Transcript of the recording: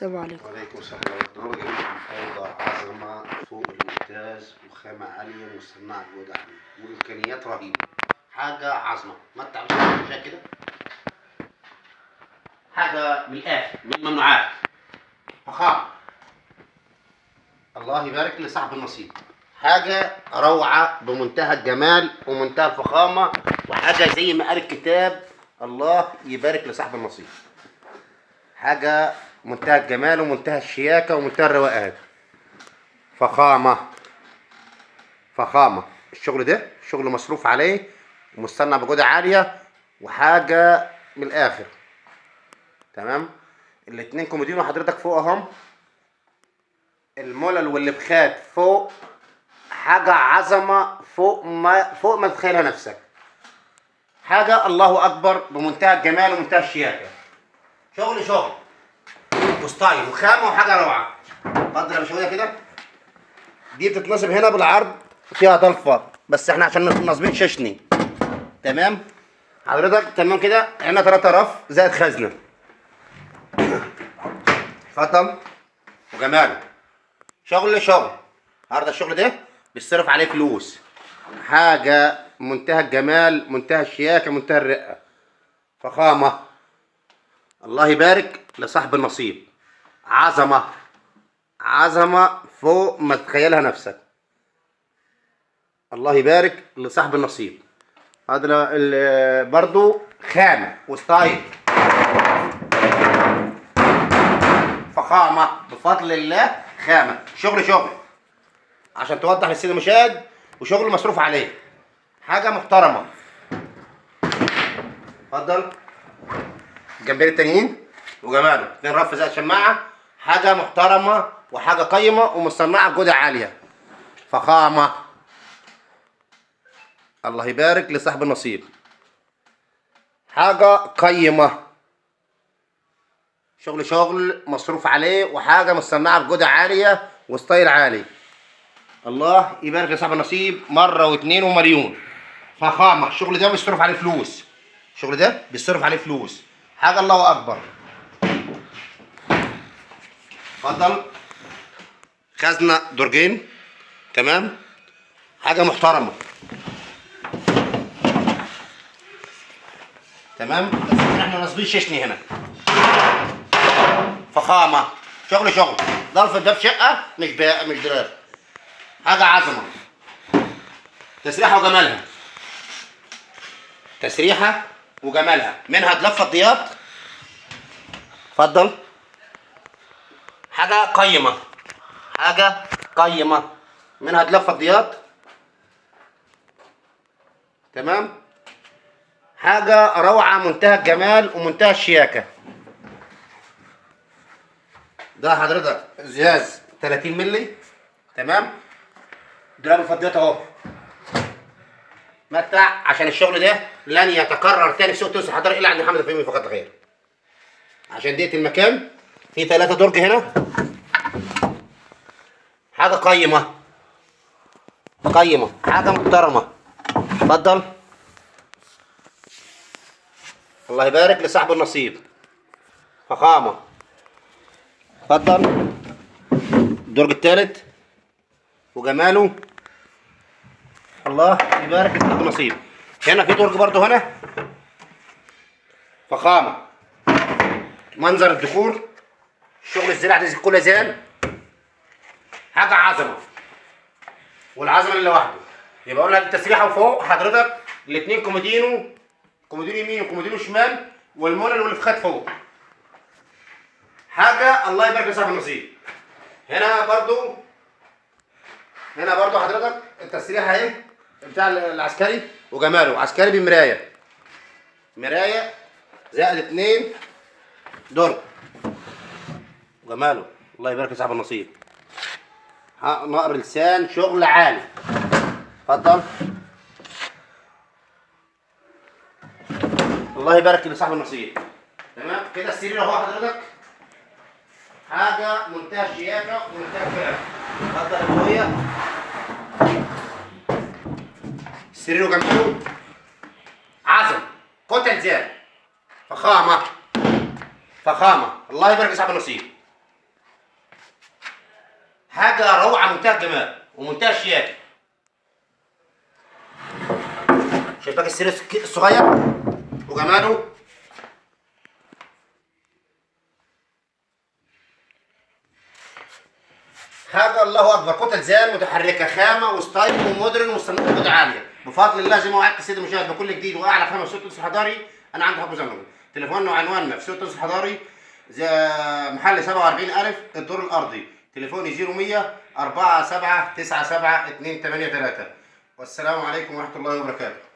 السلام عليكم. وعليكم السلام ورحمة الله وبركاته. أوضع عظمة فوق الممتاز وخامة عالية وصناعة جودة عالية وإمكانيات رهيبة. حاجة عظمة ما تعملش حاجة كده. حاجة من الآخر من الممنوعات. فخامة. الله يبارك لصاحب النصيب. حاجة روعة بمنتهى الجمال ومنتهى الفخامة وحاجة زي ما قال الكتاب الله يبارك لصاحب النصيب. حاجة منتهى الجمال ومنتهى الشياكة ومنتهى الروقان. فخامة فخامة. الشغل ده شغل مصروف عليه ومصنع بجودة عالية وحاجة من الآخر. تمام. الاتنين كومودينو حضرتك فوق اهم. المولل واللبخات فوق. حاجة عظمة فوق ما تتخيلها نفسك. حاجة الله أكبر بمنتهى الجمال ومنتهى الشياكة. شغل وستايل وخامة وحاجة روعة. اتفضل يا باشا كده. دي بتتنصب هنا بالعرض فيها ضلفة بس احنا عشان ناصبين ششني. تمام حضرتك تمام كده. هنا 3 رف زائد خزنة. اتفضل وجماله. شغل النهارده الشغل ده بيصرف عليه فلوس. حاجة منتهى الجمال منتهى الشياكة منتهى الرقة. فخامة. الله يبارك لصاحب النصيب. عظمة فوق ما تتخيلها نفسك. الله يبارك لصاحب النصيب. هذا برضو خامة وستايل. فخامة بفضل الله. خامة شغل عشان توضح للسيد المشاهد وشغل مصروف عليه. حاجة محترمة. اتفضل جنبين التانيين وجماله 2 رف زائد شماعة. حاجة محترمة وحاجة قيمة ومصنعة بجودة عالية. فخامة. الله يبارك لصاحب النصيب. حاجة قيمة. شغل مصروف عليه وحاجة مصنعة بجودة عالية وستايل عالي. الله يبارك لصاحب النصيب مرة واثنين ومليون. فخامة. الشغل ده بيصرف عليه فلوس. حاجة الله أكبر. اتفضل. خزنة درجين. تمام. حاجة محترمة. تمام. بس احنا ناصبين ششني هنا. فخامة. شغل ضلف ده بشقة مش درار. حاجة عظمة. تسريحة وجمالها منها تلفة ضياط. اتفضل. حاجة قيمة منها تلفة ضياط. تمام. حاجة روعة منتهى الجمال ومنتهى الشياكة. ده حضرتك ازاز 30 مللي. تمام. دولاب الفضيات اهو. متع عشان الشغل ده لن يتكرر تاني في سوق توسع حضر الا عند محمد الفهمي فقط غير. عشان ديت المكان فيه 3 درج هنا. حاجة قيمة حاجة محترمة. اتفضل. الله يبارك لصاحب النصيب. فخامة. اتفضل. الدرج الثالث وجماله. الله يبارك لصاحب النصيب. هنا في درج برضه هنا. فخامة. منظر الديكور. شغل الزراعة دي كلها زين. حاجة عظمة. والعظمة اللي لوحده. يبقى قلنا التسريحة وفوق حضرتك الاثنين كومودينو يمين وكومودينو شمال والمولل والفخات فوق. حاجة الله يبارك لصاحب النصيب. هنا برضو حضرتك التسريحة اهي بتاع العسكري وجماله. عسكري بمراية زائد 2 درج وجماله. الله يبارك لصاحب النصيب. نقر لسان شغل عالي. اتفضل. الله يبارك لصاحب النصيب. تمام كده. السرير اهو حضرتك حاجة منتهى الشياكة ومنتهى الفئة. اتفضل يا اخويا. السرير وجنبه عظم قتل زاد. فخامة. الله يبارك لصاحب النصيب. حاجه روعه، منتهى الجمال ومنتهى الشياكه. شباك السرير الصغير وجماله. حاجه الله اكبر، كتل زان متحركه، خامه وستايل ومودرن وصناعه جوده عاليه بفضل الله. زي ما وعدت سيدي المشاهد بكل جديد واعلى خامه في سوق تونس الحضاري. انا عندي حب زمن. تليفوننا وعنواننا في سوق تونس الحضاري، محل 47000 الدور الارضي. تليفوني 0100 4797 283. والسلام عليكم ورحمه الله وبركاته.